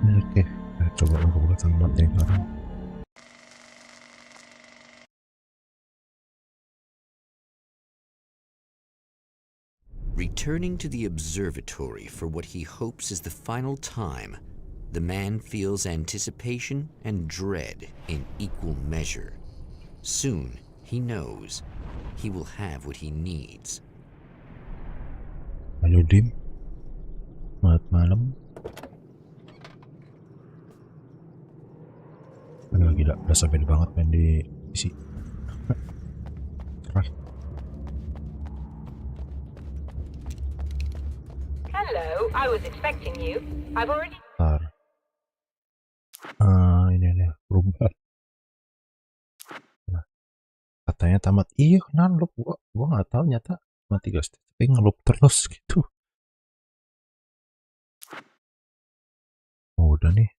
Oke, kita coba buka tempat yang sekarang. Returning to the observatory for what he hopes is the final time, the man feels anticipation and dread in equal measure. Soon, he knows he will have what he needs. Halo Dim, selamat malam. Aduh gila, berasa beda banget main di PC. Cerah. Hello, I was expecting you. I've already... Bentar. Ini ada berubah. Nah, katanya tamat. Iya, kenapa loop? Gua nggak tahu nyata cuma 3 step, tapi ngeloop terus gitu. Oh, udah nih.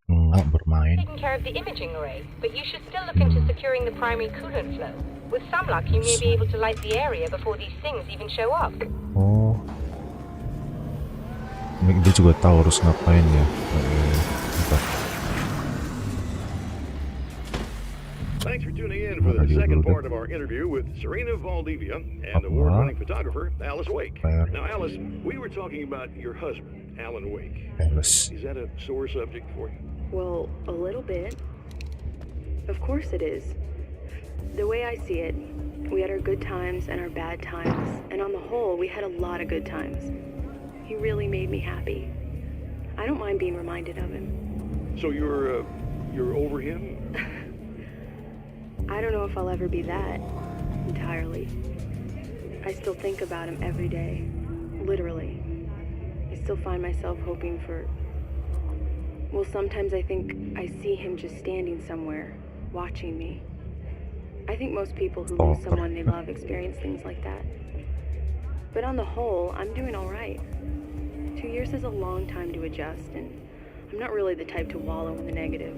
Nggak bermain. taken care of the imaging array, but you should still look into securing the primary coolant flow. With some luck, you may be able to light the area before these things even show up. Oh, dia juga tahu harus ngapain ya. Thanks for tuning in for the second part of our interview with Serena Valdivia and award-winning photographer Alice Wake. Now, Alice, we were talking about your husband, Alan Wake. Alice. Is that a sore subject for you? Well, a little bit. Of course it is. The way I see it, we had our good times and our bad times, and on the whole, we had a lot of good times. He really made me happy. I don't mind being reminded of him. So you're over him? I don't know if I'll ever be that, entirely. I still think about him every day, literally. I still find myself hoping for... Well, sometimes I think I see him just standing somewhere, watching me. I think most people who lose someone they love experience things like that. But on the whole, I'm doing all right. 2 years is a long time to adjust, and I'm not really the type to wallow in the negative.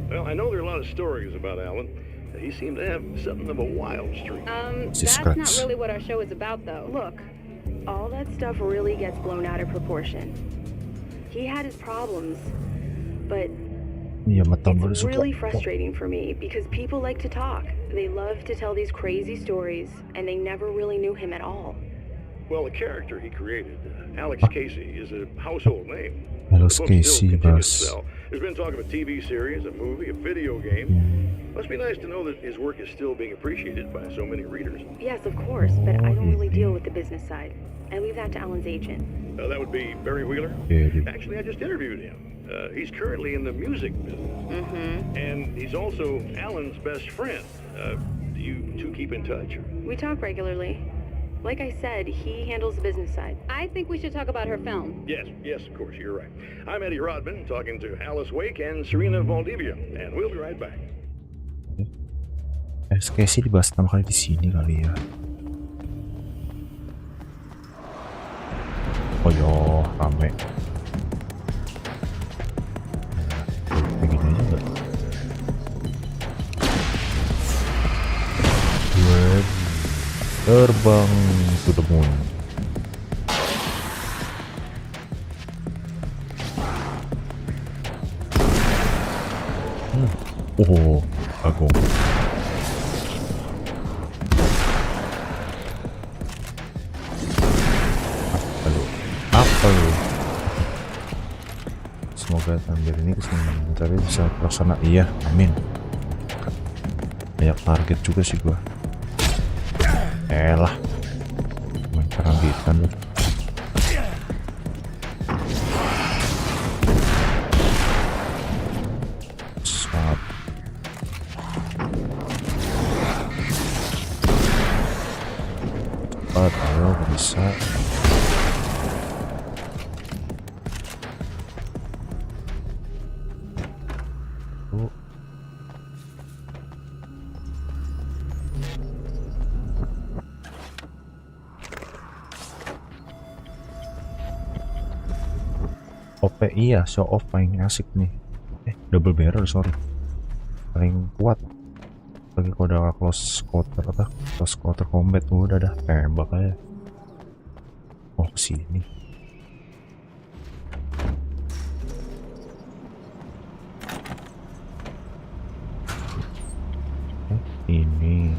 Well, I know there are a lot of stories about Alan. He seemed to have something of a wild streak. That's not really what our show is about, though. Look, all that stuff really gets blown out of proportion. He had his problems, but it's really frustrating for me because people like to talk. They love to tell these crazy stories, and they never really knew him at all. Well, the character he created, Alex Casey, is a household name. Alex Casey, There's been talk of a TV series, a movie, a video game. Must be nice to know that his work is still being appreciated by so many readers. Yes, of course, but I don't really deal with the business side. I leave that to Alan's agent. That would be Barry Wheeler? Actually, I just interviewed him. He's currently in the music business. And he's also Alan's best friend. Do you two keep in touch? We talk regularly. Like I said, he handles the business side. I think we should talk about her film. Yes, of course, you're right. I'm Eddie Rodman, talking to Alice Wake and Serena Valdivia, and we'll be right back. Kayaknya sih dibahas 6 kali di sini kali ya. Oh yo, rame. Begini aja nggak? Terbang to the moon. Oh, agung. Apa lu? Semoga tampil ini tapi bisa terlaksana. Iya, amin. Banyak target juga sih gua. Elah, main karambitan lu. Sap. Cepat, ayo bisa. Iya, show off paling asik nih. Double barrel, sorry. paling kuat. Lagi kalau udah close quarter combat udah dah tembak aja. Oh kesini. Ini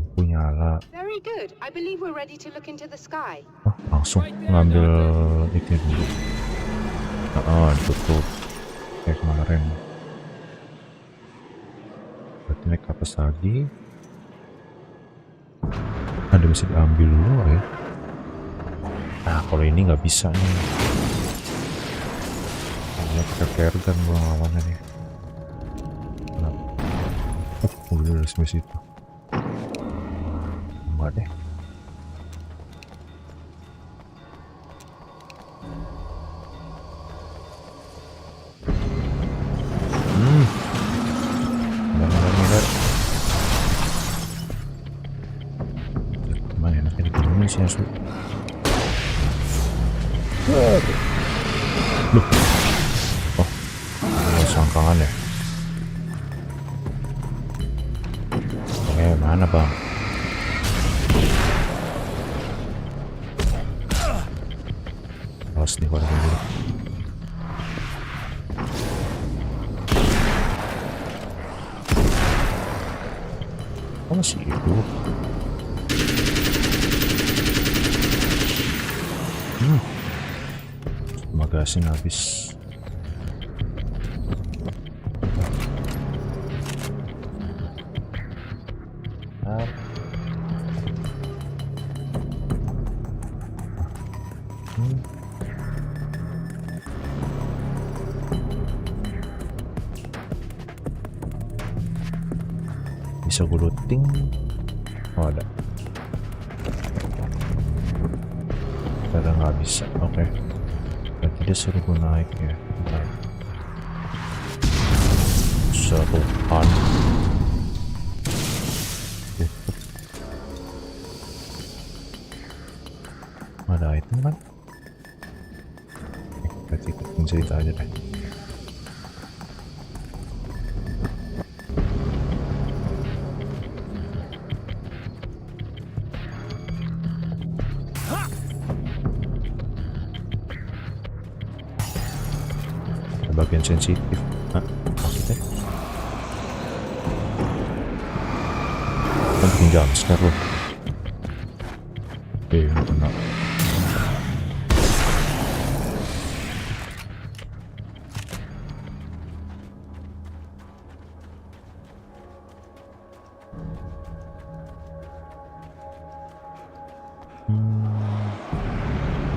aku nyala. Very good. I believe we're ready to look into the sky. Oh, langsung ngambil itu dulu. Ditutup kayak kemarin. Berarti naik ke atas lagi. Ada bisa diambil dulu ya. Nah kalau ini nggak bisa nih. Ini pakai gun gua lawannya nih. Udah sampai situ. Enggak deh. Benar. Gimana enaknya digini sih asli. Loh. Oh, sangkaan ya. Mana bang? Awas nih warga dulu. Oh masih hidup. Magasin habis. Bisa gue looting. Oh ada. Kadang nggak bisa. Oke. Berarti dia suruh gue naik ya. Bentar. Serupan. Ada item kan? Berarti ikutin cerita aja deh. Bagian sensitif. Hah? Maksudnya? Kan bikin jumpscare loh. Kena.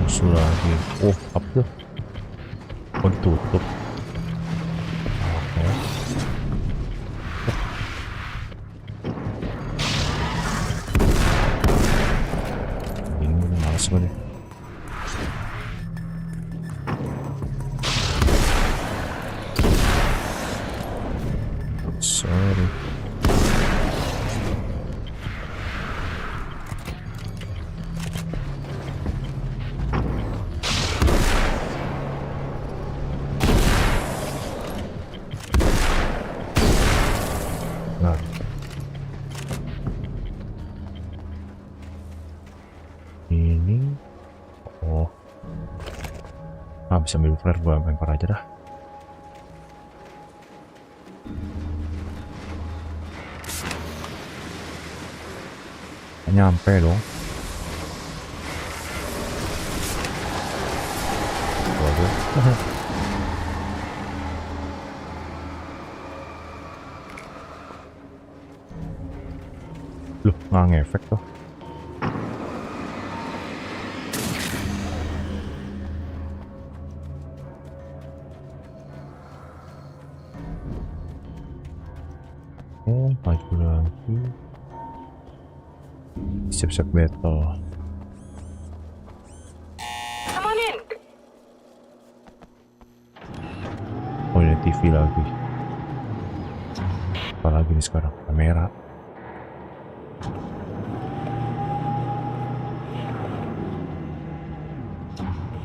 Musuh lagi. Oh, apa tuh? Oh, ditutup. Sebenarnya sorry. Nah ini bisa ambil flare, gua lempar aja dah. Nyampe dong. Waduh. Loh, nggak ngefek tuh. Maju lagi. Siap-siap battle. Come on in. Oh ini TV lagi. Apa lagi nih sekarang? Kamera.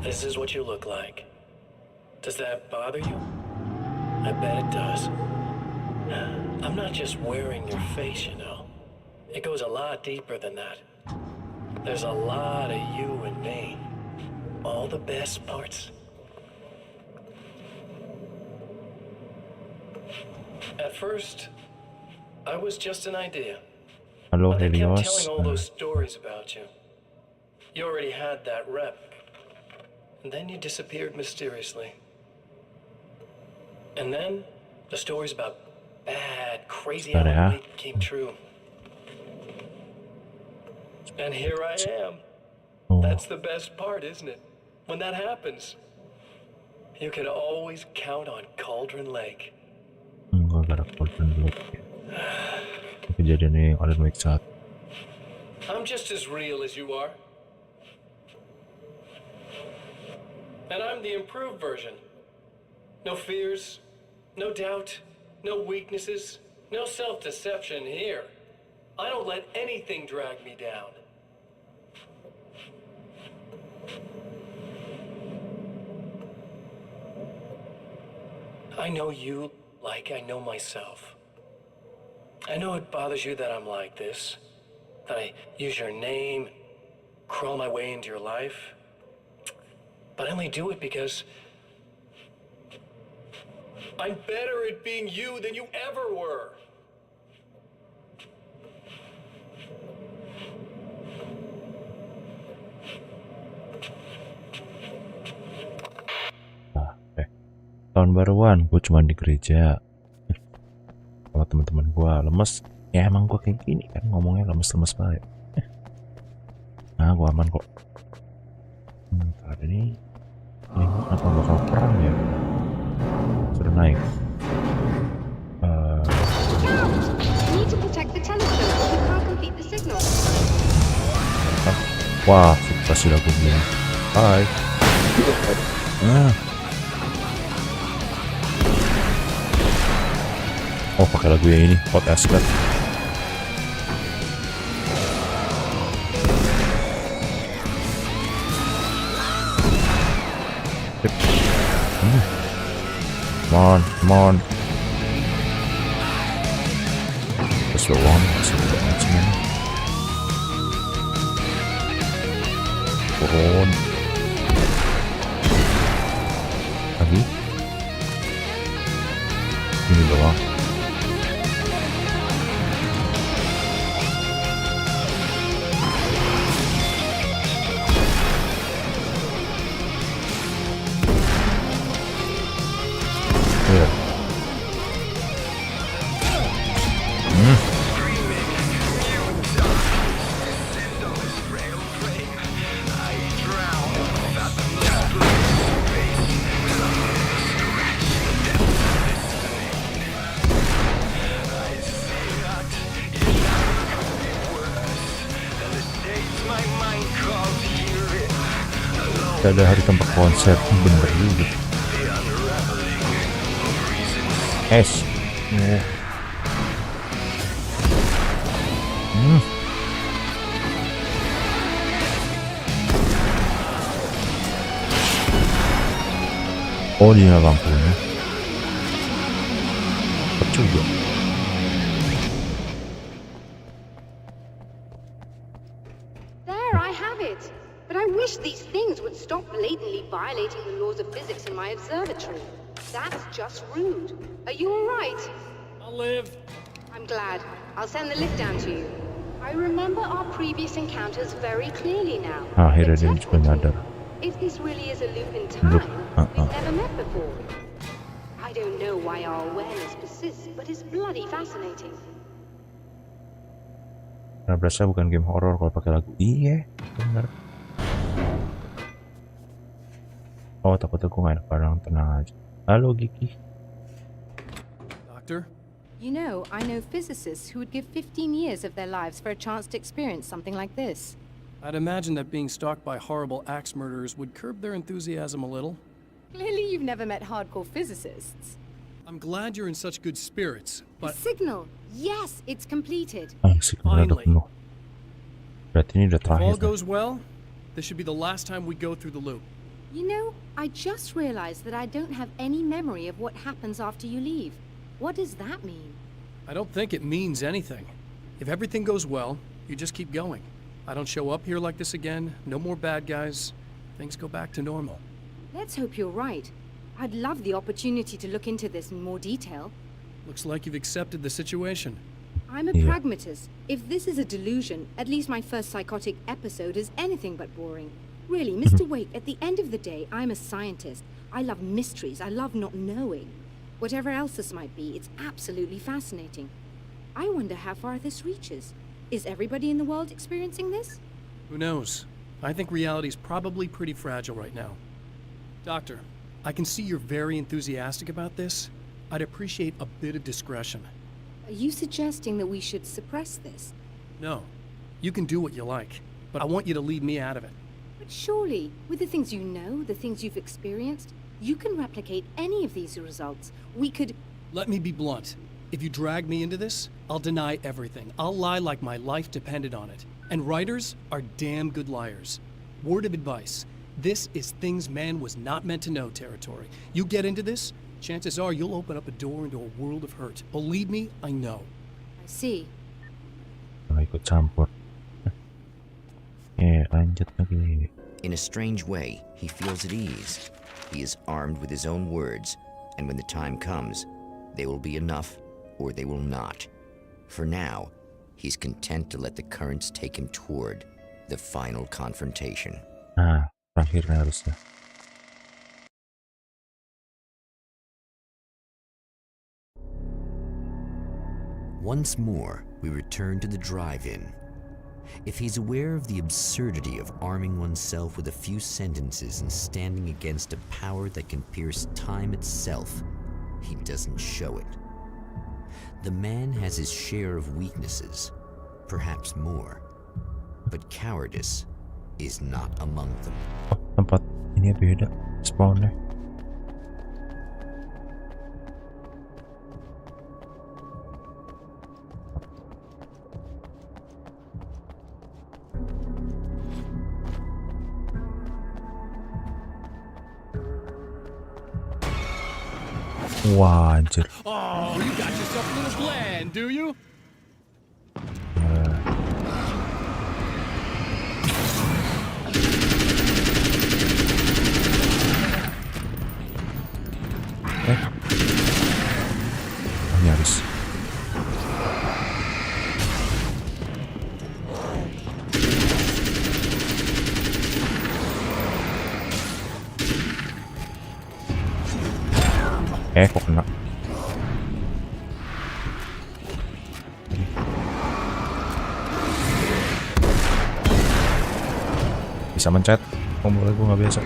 This is what you look like. Does that bother you? I bet it does. I'm not just wearing your face, you know. It goes a lot deeper than that. There's a lot of you and me. All the best parts. At first, I was just an idea. Halo But they kept Helios. telling all those stories about you. You already had that rep. And then you disappeared mysteriously. And then the stories about bad, crazy Alan Wake came true. And here I am. Oh, That's the best part, isn't it? When that happens, you can always count on Cauldron Lake. enggak ada Cauldron Lake. Kejadian yang Alan Wake 1. I'm just as real as you are. And I'm the improved version. No fears, no doubt, no weaknesses, no self-deception here. I don't let anything drag me down. I know you like I know myself. I know it bothers you that I'm like this, that I use your name, crawl my way into your life. But I only do it because I'm better at being you than you ever were. Tahun baruan gue cuma di gereja. Kalau teman-teman gue lemes, ya emang gue kayak gini kan, ngomongnya lemes-lemes banget. Nah, gue aman kok. Ntar ini apa bakal perang ya? Sudah naik. Wah, kasih lagunya. Hai. Oh, pakai lagu yang ini, Hot as LED. Come on. Just the one, turun. Lagi. Ini doang. Ada hari tempat konser, bener juga. Oh, dia lampunya. Cepet juga. There, I have it. But I wish these things would stop blatantly violating the laws of physics in my observatory. That's just rude. Are you all right? I'll live. I'm glad. I'll send the lift down to you. I remember our previous encounters very clearly now. Akhirnya dia juga nyadar. If this really is a loop in time, we've never met before. I don't know why our awareness persists, but it's bloody fascinating. Nah, berasa bukan game horror kalau pakai lagu. Iya, bener. Oh, takutnya gue gak enak barang, tenang aja. Halo, Gigi. Doctor? You know, I know physicists who would give 15 years of their lives for a chance to experience something like this. I'd imagine that being stalked by horrible axe murderers would curb their enthusiasm a little. Clearly you've never met hardcore physicists. I'm glad you're in such good spirits, but... The signal! Yes, it's completed. Signal udah penuh. Berarti ini udah If all terakhir. goes well, this should be the last time we go through the loop. You know, I just realized that I don't have any memory of what happens after you leave. What does that mean? I don't think it means anything. If everything goes well, you just keep going. I don't show up here like this again, no more bad guys. Things go back to normal. Let's hope you're right. I'd love the opportunity to look into this in more detail. Looks like you've accepted the situation. I'm a pragmatist. If this is a delusion, at least my first psychotic episode is anything but boring. Really, Mr. Wake, at the end of the day, I'm a scientist. I love mysteries. I love not knowing. Whatever else this might be, it's absolutely fascinating. I wonder how far this reaches. Is everybody in the world experiencing this? Who knows? I think reality's probably pretty fragile right now. Doctor, I can see you're very enthusiastic about this. I'd appreciate a bit of discretion. Are you suggesting that we should suppress this? No. You can do what you like, but I want you to leave me out of it. But surely, with the things you know, the things you've experienced, you can replicate any of these results. We could... Let me be blunt. If you drag me into this, I'll deny everything. I'll lie like my life depended on it. And writers are damn good liars. Word of advice. This is things man was not meant to know territory. You get into this, chances are you'll open up a door into a world of hurt. Believe me, I know. I see. Ikut campur. Lanjut lagi. In a strange way, he feels at ease. He is armed with his own words, and when the time comes, they will be enough or they will not. For now, he's content to let the currents take him toward the final confrontation. Terakhirnya harusnya. Once more, we return to the drive-in. If he's aware of the absurdity of arming oneself with a few sentences and standing against a power that can pierce time itself, he doesn't show it. The man has his share of weaknesses, perhaps more, but cowardice is not among them. Oh, tempat ini beda spawnnya. Wah, anjir. Oh, you got yourself a little bland, do you? Nyaris. Kok kena. Bisa mencet. Kombolnya gue nggak biasa.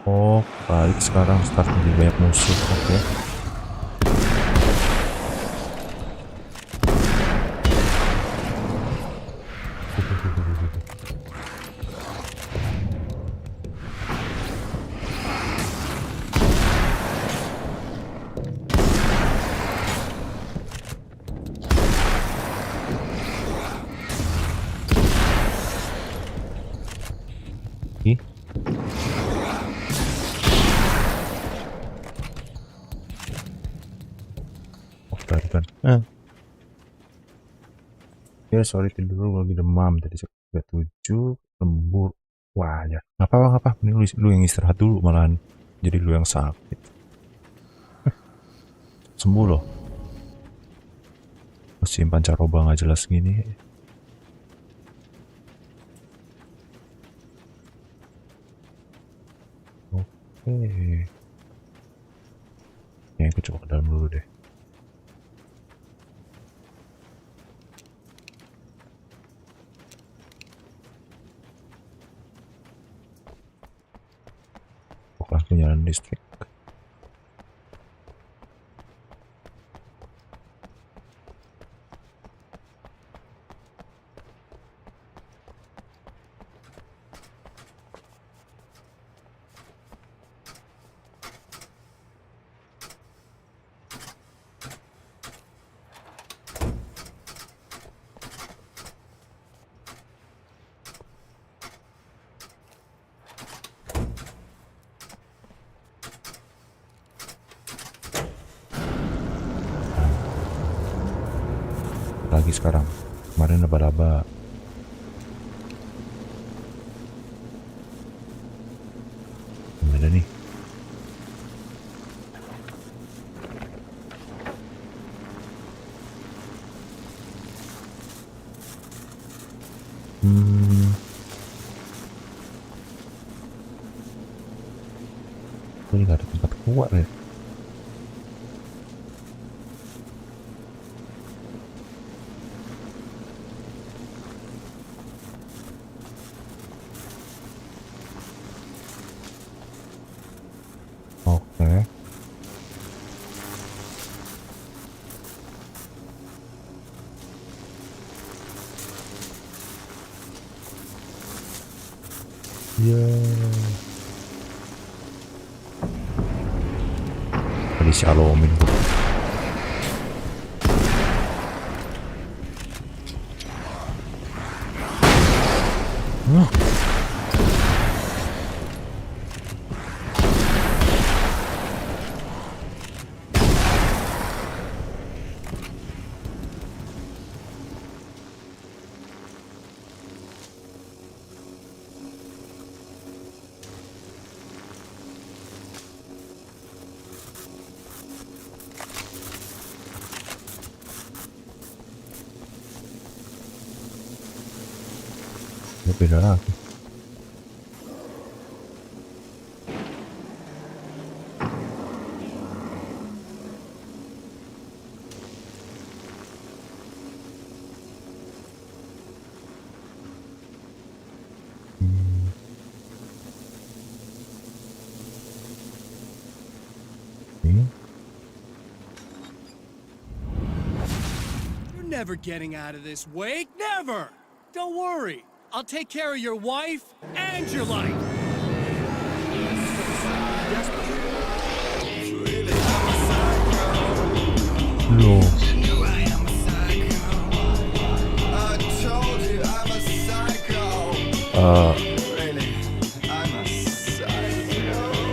Oh, balik sekarang start lebih banyak musuh. Oke. Ya sorry tidur dulu lagi demam tadi 37 lembur. Wah ya nggak apa-apa ini lu yang istirahat dulu malahan jadi lu yang sakit. Sembuh loh. Simpan caroba nggak jelas gini. Oke. Ya aku coba ke dalam dulu deh. Langsung jalan listrik. lagi sekarang. Kemarin laba-laba. Gimana nih? Ini gak ada tempat keluar ya. Oke. Tadi si alomin tuh. Beda lagi. You're never getting out of this, Wake. Never. Don't worry. I'll take care of your wife and your life. Loh.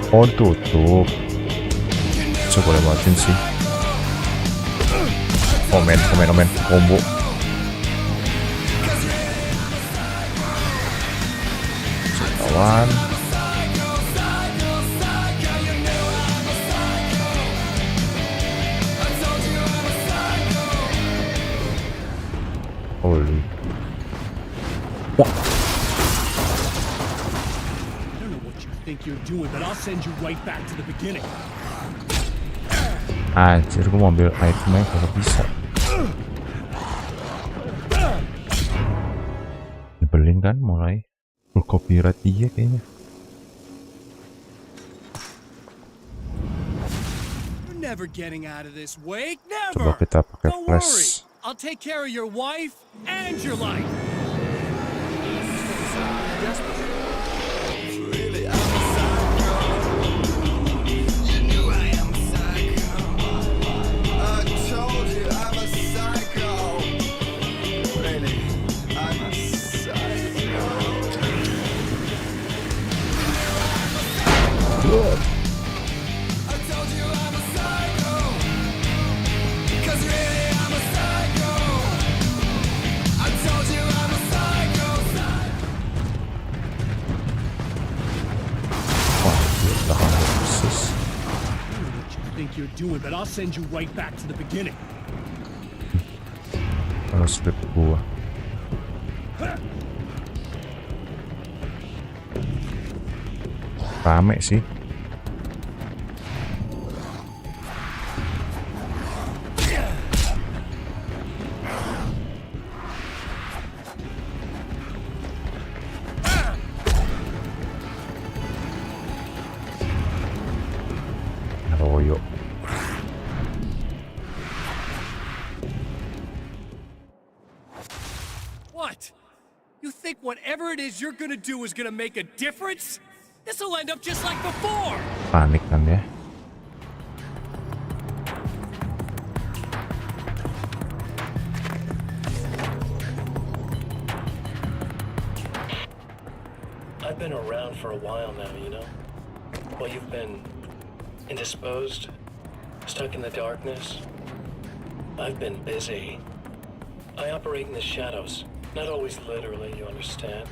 Oh, tutup. Saya boleh matiin sih. Komen. Combo. Lawan. Holy. What? I don't know what you think you're doing, but I'll send you right back to the beginning. Anjir, gue mau ambil itemnya kalau bisa. Nyebelin kan mulai. Copyright dia kayaknya. You're never getting out of this, Wake. Never. Coba kita pakai Don't worry. flash. I'll take care of your wife and your life. You're doing, but I'll send you right back to the beginning. Harus flip gua. Rame sih. Royo. What? You think whatever it is you're gonna do is gonna make a difference? This'll end up just like before. Panik kan ya. I've been around for a while now, you know? Well, you've been indisposed, stuck in the darkness. I've been busy. I operate in the shadows. Not always literally, you understand.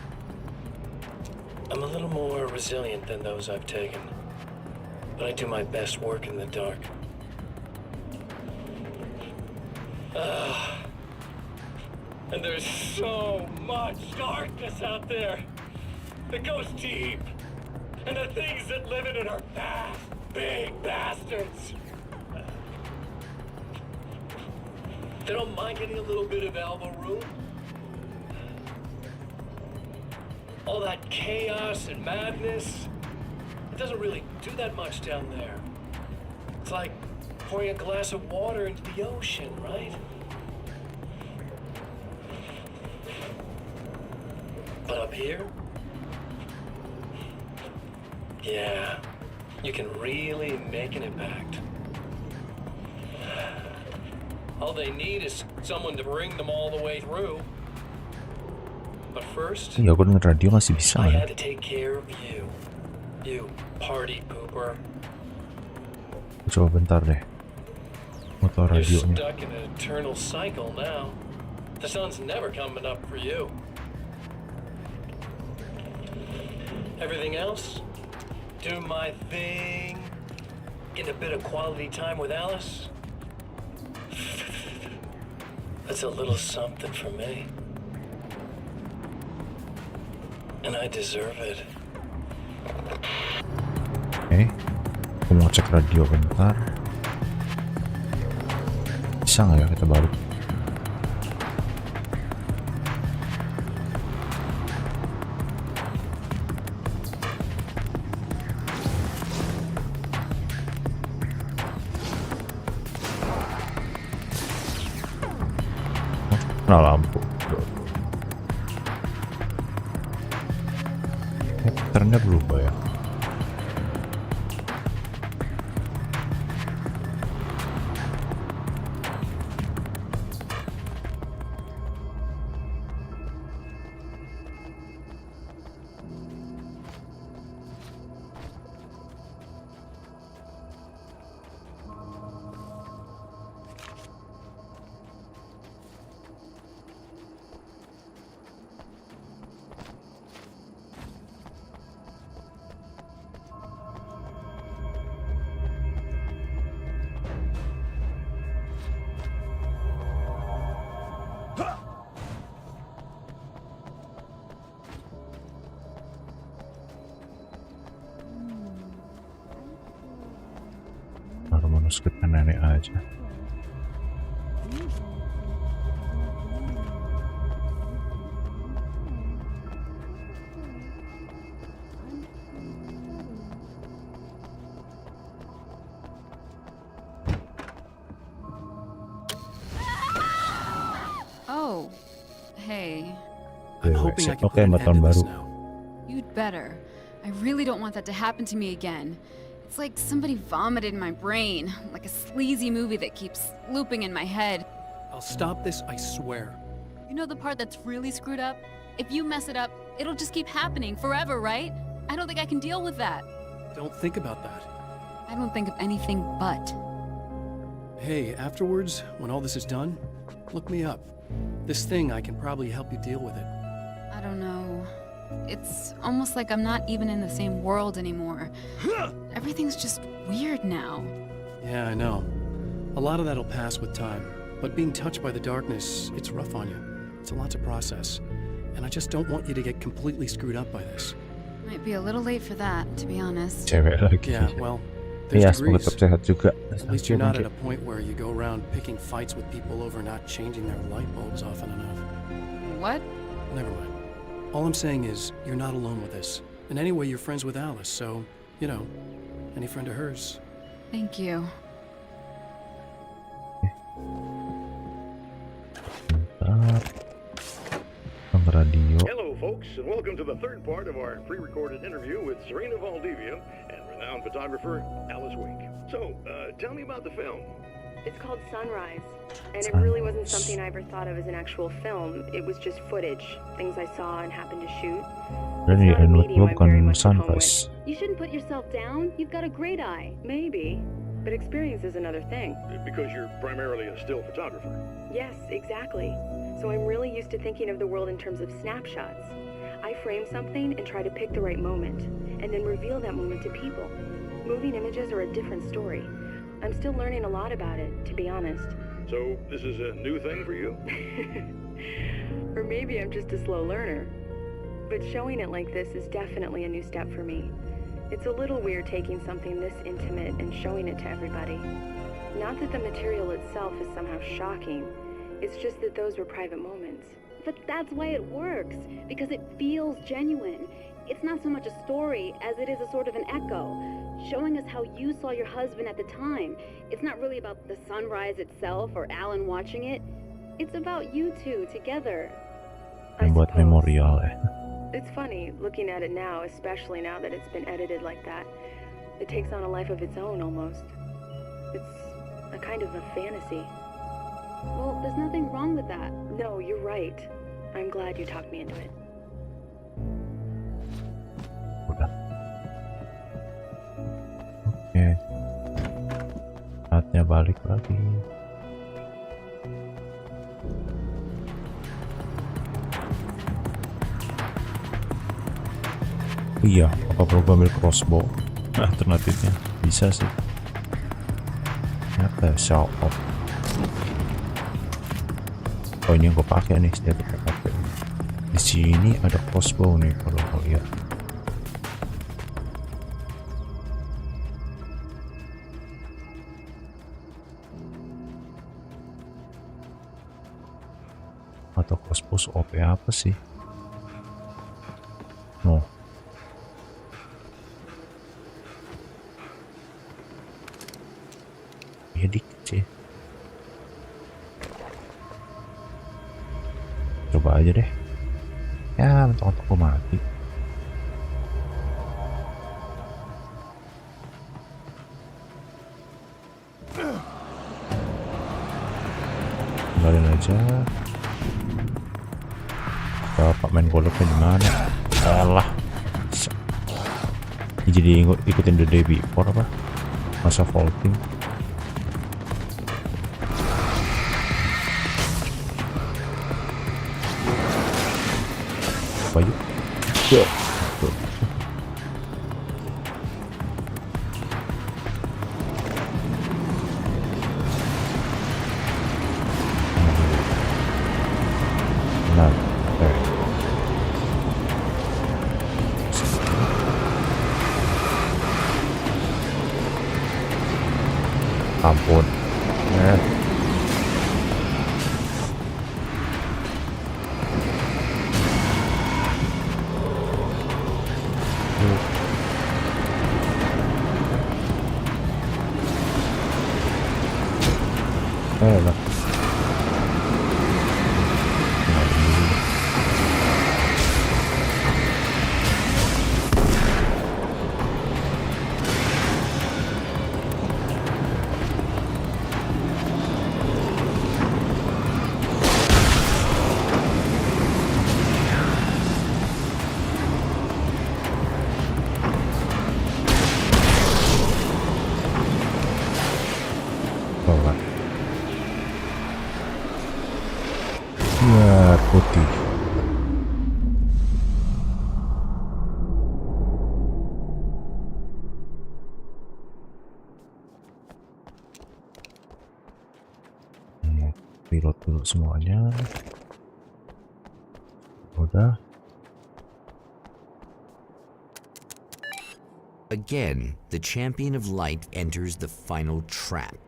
I'm a little more resilient than those I've taken. But I do my best work in the dark. And there's so much darkness out there that goes deep. And the things that live in it are fast, big bastards. They don't mind getting a little bit of elbow room. All that chaos and madness, it doesn't really do that much down there. It's like pouring a glass of water into the ocean, right? But up here, yeah, you can really make an impact. All they need is someone to bring them all the way through. But first, Ya, gue denger radio masih bisa I ya. had to take care of you. You party pooper. Coba bentar deh. Motor You're radionya. stuck in an eternal cycle now. The sun's never coming up for you. Everything else, do my thing, get a bit of quality time with Alice. That's a little something for me. And I deserve it. Oke, aku mau cek radio bentar. Bisa nggak ya kita balik? Kena lampu. Patternnya berubah ya. Manuskrip nenek aja. Oh, hey. I'm hoping I can Oke, put an buat end tahun to this baru. now. You'd better. I really don't want that to happen to me again. It's like somebody vomited in my brain, like a sleazy movie that keeps looping in my head. I'll stop this, I swear. You know the part that's really screwed up? If you mess it up, it'll just keep happening forever, right? I don't think I can deal with that. Don't think about that. I don't think of anything but. Hey, afterwards, when all this is done, look me up. This thing, I can probably help you deal with it. I don't know. It's almost like I'm not even in the same world anymore. Everything's just weird now. Yeah, I know. A lot of that'll pass with time. But being touched by the darkness, it's rough on you. It's a lot to process. And I just don't want you to get completely screwed up by this. Might be a little late for that, to be honest. Cewek lagi. Yeah, well, Iya, there's semoga degrees. tetap sehat juga. At least you're not at a point where you go around picking fights with people over not changing their light bulbs often enough. What? Never mind. All I'm saying is, you're not alone with this. And anyway, you're friends with Alice, so, you know, any friend of hers. Thank you. Radio. Hello, folks, and welcome to the third part of our pre-recorded interview with Serena Valdivia and renowned photographer Alice Wake. So, tell me about the film. It's called Sunrise, and it really wasn't something I ever thought of as an actual film. It was just footage, things I saw and happened to shoot. Jadi It's not a medium I'm very bukan much at home Sunrise. with. You shouldn't put yourself down. You've got a great eye. Maybe. but experience is another thing. Because you're primarily a still photographer. Yes, exactly. So I'm really used to thinking of the world in terms of snapshots. I frame something and try to pick the right moment, and then reveal that moment to people. Moving images are a different story. I'm still learning a lot about it, to be honest. So this is a new thing for you? Or maybe I'm just a slow learner. But showing it like this is definitely a new step for me. It's a little weird taking something this intimate and showing it to everybody. Not that the material itself is somehow shocking, it's just that those were private moments. But that's why it works, because it feels genuine. It's not so much a story as it is a sort of an echo, showing us how you saw your husband at the time. It's not really about the sunrise itself or Alan watching it. It's about you two together. Buat memorial ya. It's funny, looking at it now, especially now that it's been edited like that. It takes on a life of its own, almost. It's a kind of a fantasy. Well, there's nothing wrong with that. No, you're right. I'm glad you talked me into it. Udah. Oke. Saatnya balik lagi. Iya, apa perlu gue ambil crossbow? Alternatifnya bisa sih. Ternyata show off. Oh, ini yang gue pakai nih, setiap kita pakai. Di sini ada crossbow nih kalau kau lihat. Atau crossbow OP apa sih? No. Ya dikit sih. Coba aja deh. Ya, mentok-mentok gue mati. Tinggalin aja. Bapak main goloknya di mana? Alah. Ini jadi ikutin the day before apa? Masa vaulting. Yuk. Yo. Nah, ampun. Lah. Putih. Reload dulu semuanya. Udah. Again, the champion of light enters the final trap.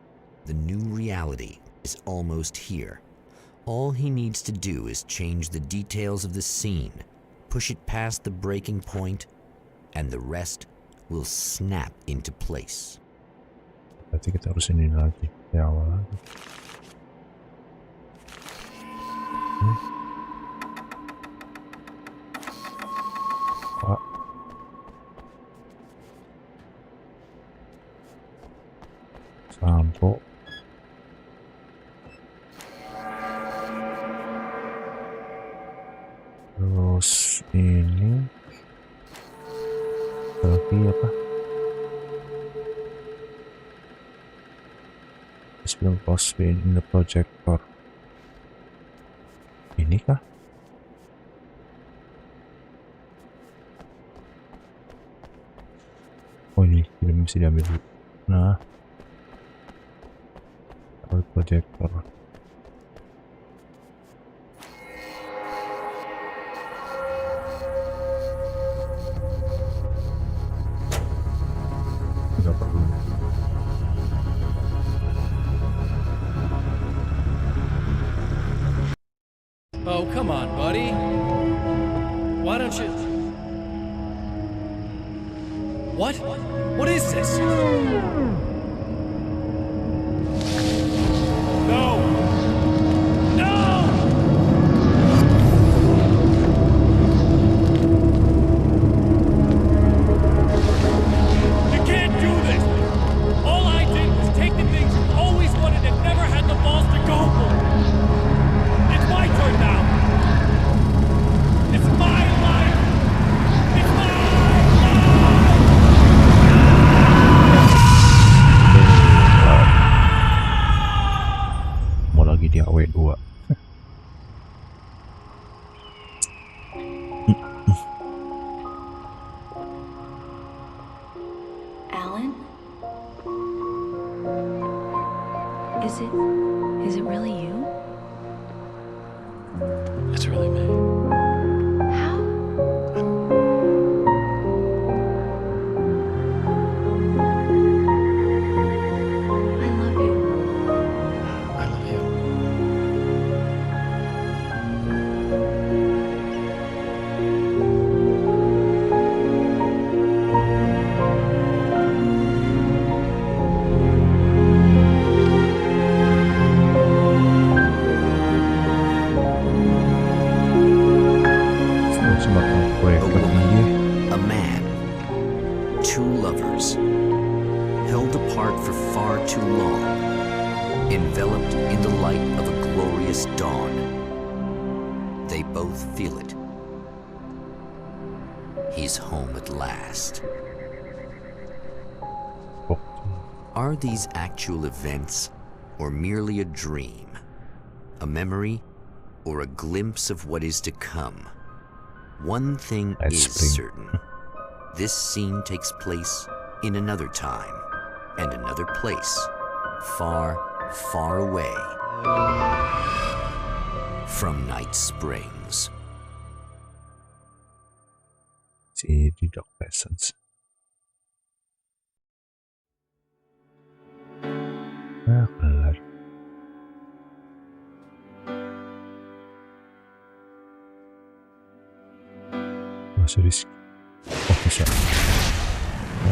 The new reality is almost here. All he needs to do is change the details of the scene, push it past the breaking point, and the rest will snap into place. Berarti kita harus ini lagi, ya awal lagi. Pak. Sampo. Terus ini lagi apa? This film was in the projector. Ini kah? Oh ini film mesti diambil dulu. Nah, projector. Nggak perlu. Oh, come on, buddy. Why don't you... What? What is this? No! No! You can't do this! All I did was take the things you always wanted and never had the balls to go for. It's my turn now. It's my life. It's my life. Mau lagi di AW2. Alan? Is it really you? It's really me. How? I love you. I love you. A man, two lovers, held apart for far too long, enveloped in the light of a glorious dawn. They both feel it. He's home at last. Are these actual events, or merely a dream? A memory, or a glimpse of what is to come? One thing is certain. This scene takes place in another time and another place, far, far away from Night Springs. See the Dark Lessons. Ah, kelar. Masih di oh bisa.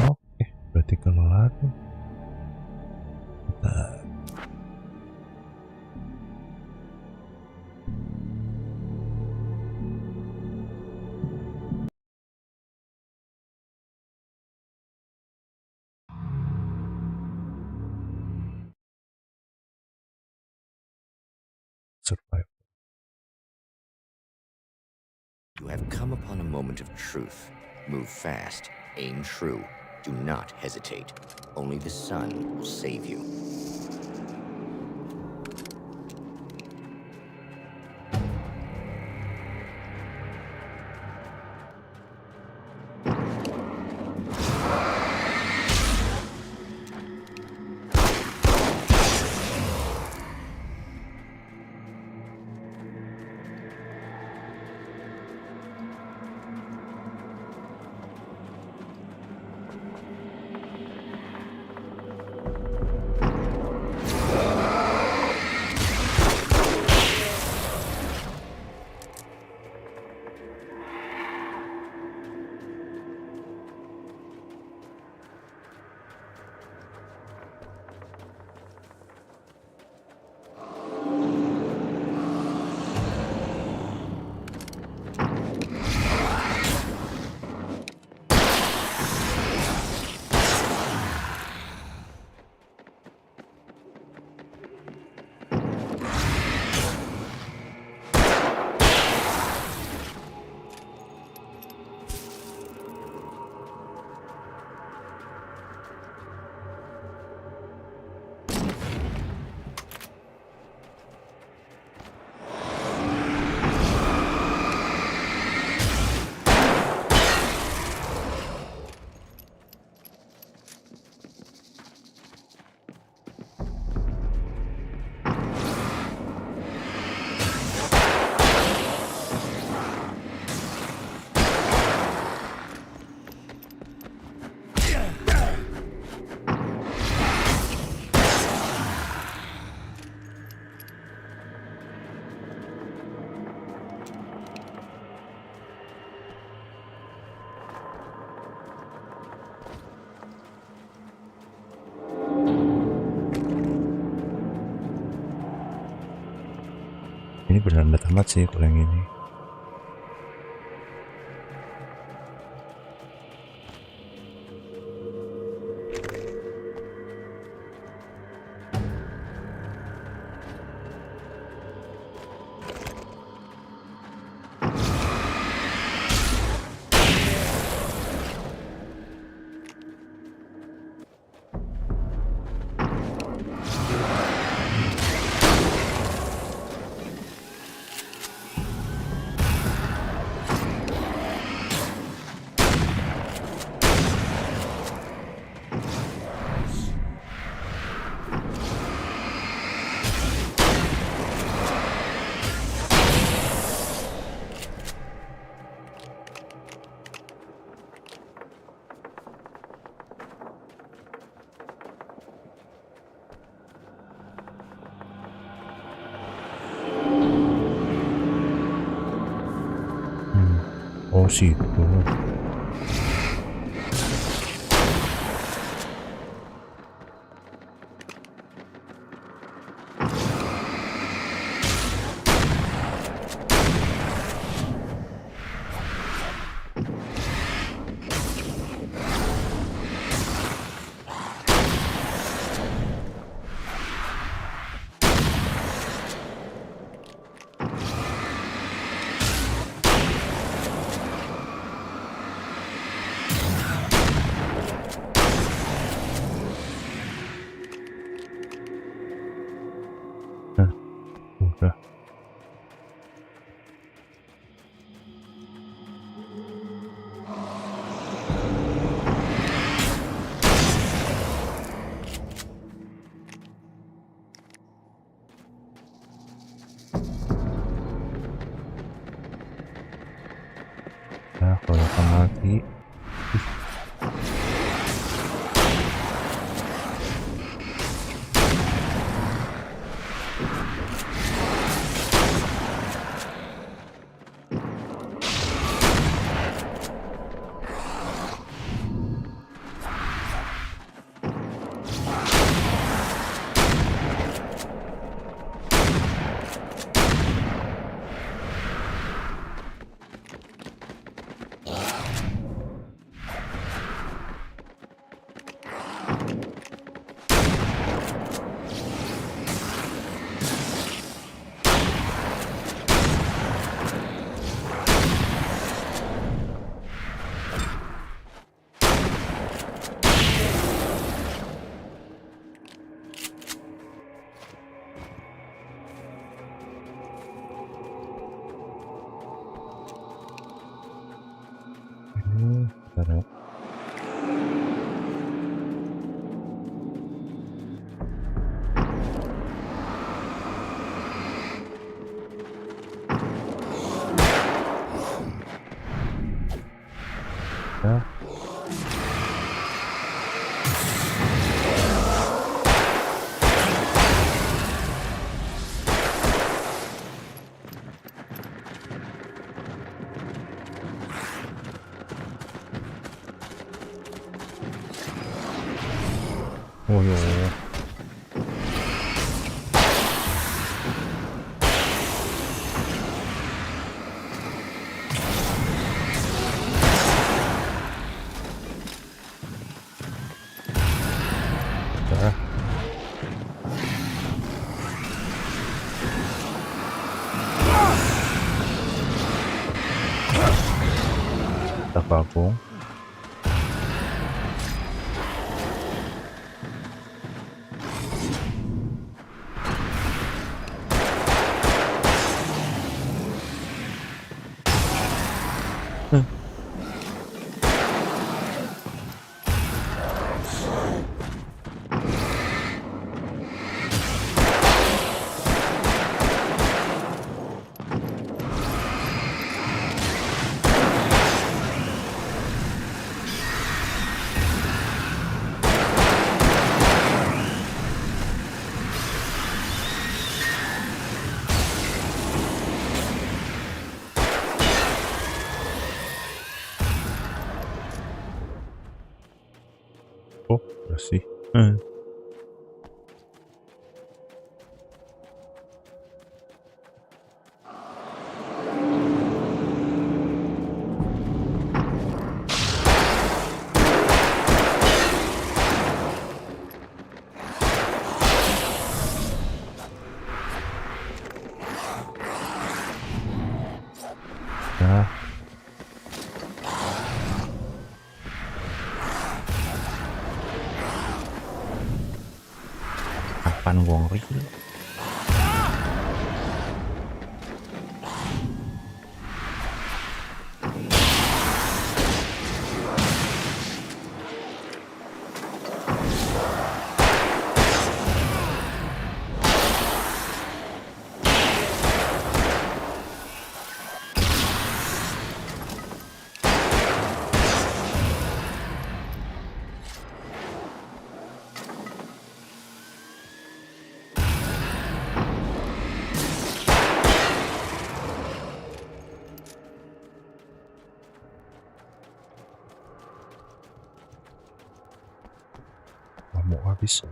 Oke, berarti kelar. Bentar. Survive. You have come upon a moment of truth. Move fast, aim true, do not hesitate. Only the sun will save you. Ini beneran udah tamat sih kalau yang ini. Oh situ. Udah. Nah, kalau akan mati. Bentar ya. Ya. Oh ya. Dah. Kita gabung. Oh, bersih. Pan gua ngeri. Mau habis.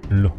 Loh.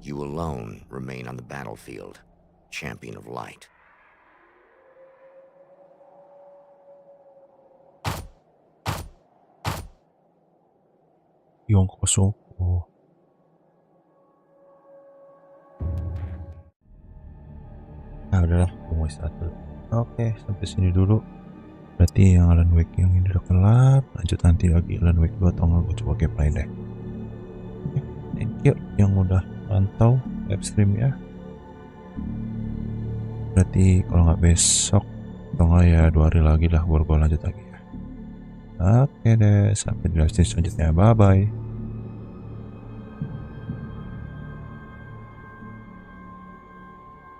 You alone remain on the battlefield, champion of light. Yang kosong. Oh. Nah udahlah, mau istirahat dulu. Oke, sampai sini dulu. Berarti yang Alan Wake yang ini udah kelar. Lanjut nanti lagi Alan Wake 2 atau nggak gue coba gameplay deh. Oke, thank you yang udah pantau livestream ya. Berarti kalau nggak besok atau nggak ya 2 hari lagi lah baru gue lanjut lagi ya. Oke deh, sampai di livestream selanjutnya. Bye bye.